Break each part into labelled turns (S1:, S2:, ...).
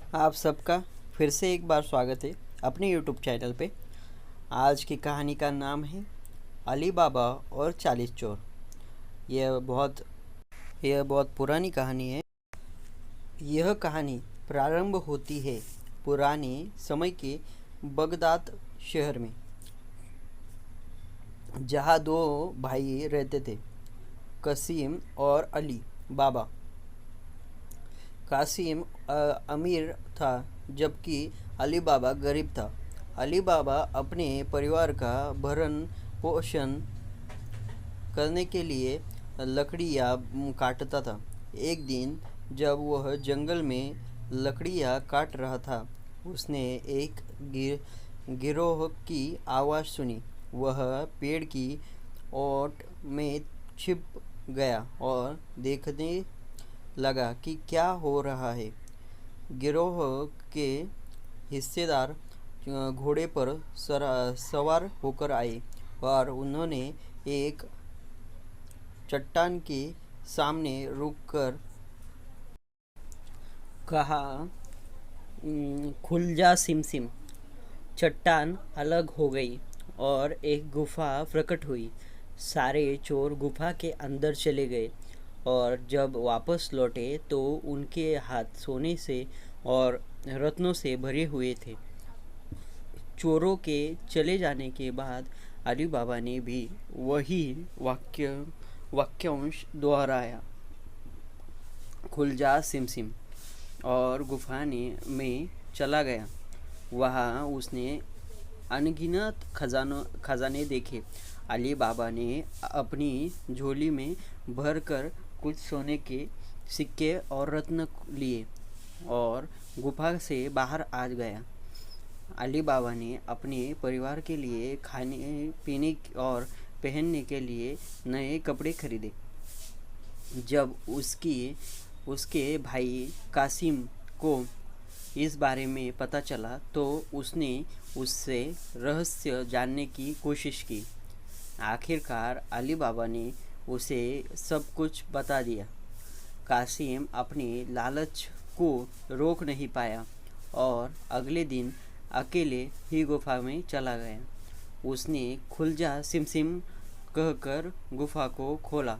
S1: आप सबका फिर से एक बार स्वागत है अपने YouTube चैनल पे। आज की कहानी का नाम है अली बाबा और 40 चोर। यह बहुत यह बहुत पुरानी कहानी है। यह कहानी प्रारंभ होती है पुराने समय के बगदाद शहर में, जहाँ दो भाई रहते थे, कसीम और अली बाबा। कासिम अमीर था, जबकि अली बाबा गरीब था। अली बाबा अपने परिवार का भरण पोषण करने के लिए लकड़ियाँ काटता था। एक दिन जब वह जंगल में लकड़ियाँ काट रहा था, उसने एक गिरोह की आवाज़ सुनी। वह पेड़ की ओट में छिप गया और देखने लगा कि क्या हो रहा है। गिरोह के हिस्सेदार घोड़े पर सवार होकर आए और उन्होंने एक चट्टान के सामने रुककर कहा, खुल जा सिमसिम। चट्टान अलग हो गई और एक गुफा प्रकट हुई। सारे चोर गुफा के अंदर चले गए और जब वापस लौटे तो उनके हाथ सोने से और रत्नों से भरे हुए थे। चोरों के चले जाने के बाद अली बाबा ने भी वही वाक्यांश दोहराया, खुल जा सिमसिम, और गुफा में चला गया। वहाँ उसने अनगिनत खजाने देखे। अली बाबा ने अपनी झोली में भरकर कुछ सोने के सिक्के और रत्न लिए और गुफा से बाहर आ गया। अली बाबा ने अपने परिवार के लिए खाने पीने और पहनने के लिए नए कपड़े खरीदे। जब उसके भाई कासिम को इस बारे में पता चला तो उसने उससे रहस्य जानने की कोशिश की। आखिरकार अली बाबा ने उसे सब कुछ बता दिया। कासिम अपने लालच को रोक नहीं पाया और अगले दिन अकेले ही गुफा में चला गया। उसने खुल जा सिमसिम कहकर गुफा को खोला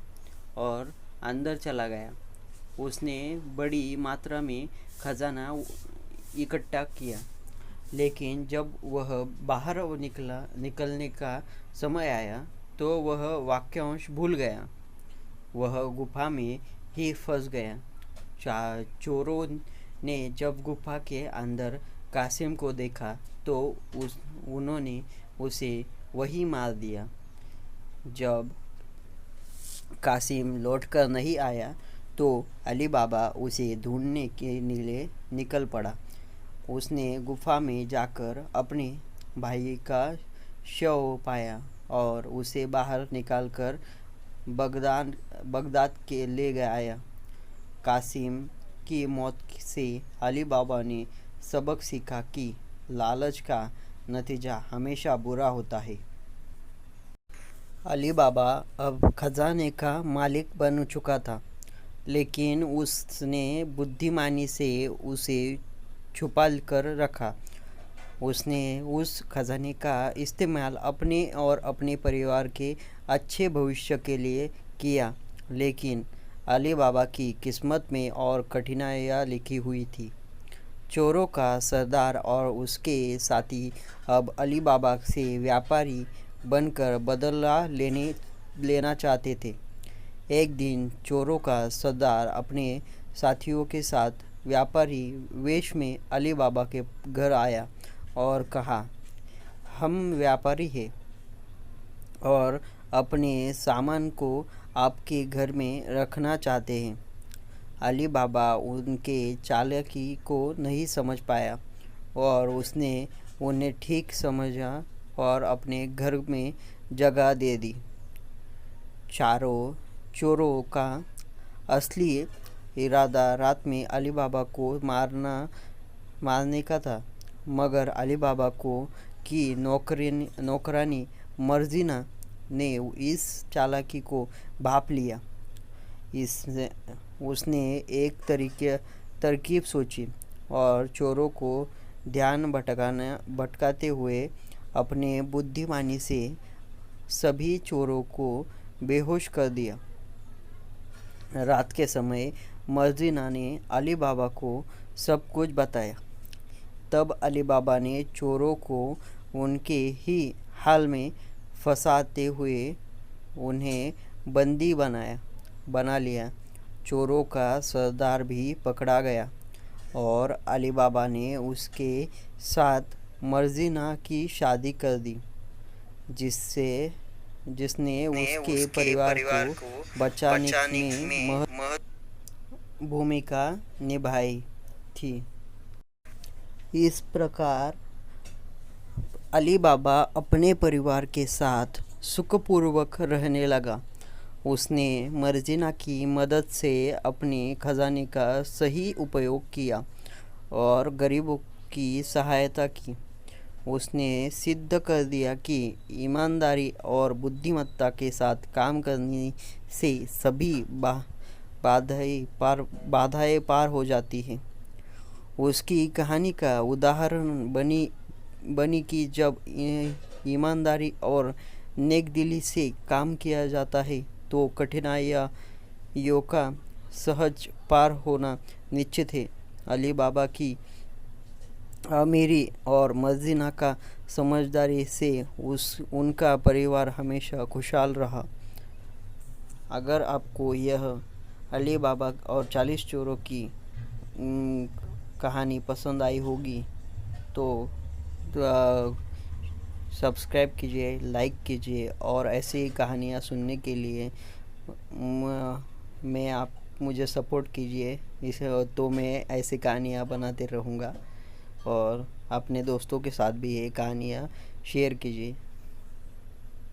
S1: और अंदर चला गया। उसने बड़ी मात्रा में खजाना इकट्ठा किया, लेकिन जब वह बाहर निकलने का समय आया तो वह वाक्यांश भूल गया। वह गुफा में ही फंस गया। चोरों ने जब गुफा के अंदर कासिम को देखा तो उन्होंने उसे वहीं मार दिया। जब कासिम लौटकर नहीं आया तो अली बाबा उसे ढूंढने के लिए निकल पड़ा। उसने गुफा में जाकर अपने भाई का शव पाया और उसे बाहर निकालकर बगदाद के ले गया। कासिम की मौत से अली बाबा ने सबक सीखा कि लालच का नतीजा हमेशा बुरा होता है। अली बाबा अब खजाने का मालिक बन चुका था, लेकिन उसने बुद्धिमानी से उसे छुपा कर रखा। उसने उस खजाने का इस्तेमाल अपने और अपने परिवार के अच्छे भविष्य के लिए किया, लेकिन अली बाबा की किस्मत में और कठिनाइयाँ लिखी हुई थी। चोरों का सरदार और उसके साथी अब अली बाबा से व्यापारी बनकर बदला लेना चाहते थे। एक दिन चोरों का सरदार अपने साथियों के साथ व्यापारी वेश में अली बाबा के घर आया और कहा, हम व्यापारी हैं और अपने सामान को आपके घर में रखना चाहते हैं। अली बाबा उनके चालाकी को नहीं समझ पाया और उसने उन्हें ठीक समझा और अपने घर में जगह दे दी। चारों चोरों का असली इरादा रात में अली बाबा को मारने का था, मगर अली बाबा को की नौकरानी मर्जीना ने इस चालाकी को भांप लिया। उसने एक तरकीब सोची। और चोरों को ध्यान भटकाते हुए अपने बुद्धिमानी से सभी चोरों को बेहोश कर दिया। रात के समय मर्जिना ने अली बाबा को सब कुछ बताया। तब अली बाबा ने चोरों को उनके ही हाल में फंसाते हुए उन्हें बंदी बना लिया। चोरों का सरदार भी पकड़ा गया और अली बाबा ने उसके साथ मर्जिना की शादी कर दी, जिसने उसके परिवार को बचाने में भूमिका निभाई थी। इस प्रकार अली बाबा अपने परिवार के साथ सुखपूर्वक रहने लगा। उसने मर्जिना की मदद से अपने खजाने का सही उपयोग किया और गरीबों की सहायता की। उसने सिद्ध कर दिया कि ईमानदारी और बुद्धिमत्ता के साथ काम करने से सभी बाधाएं पार हो जाती हैं। उसकी कहानी का उदाहरण बनी कि जब ईमानदारी और नेकदिली से काम किया जाता है तो कठिनाइयों का सहज पार होना निश्चित है। अली बाबा की अमीरी और मर्जिना का समझदारी से उनका परिवार हमेशा खुशहाल रहा। अगर आपको यह अली बाबा और 40 चोरों की कहानी पसंद आई होगी तो सब्सक्राइब कीजिए, लाइक कीजिए और ऐसी कहानियाँ सुनने के लिए मुझे सपोर्ट कीजिए। इसे तो मैं ऐसी कहानियाँ बनाते रहूँगा और अपने दोस्तों के साथ भी ये कहानियाँ शेयर कीजिए।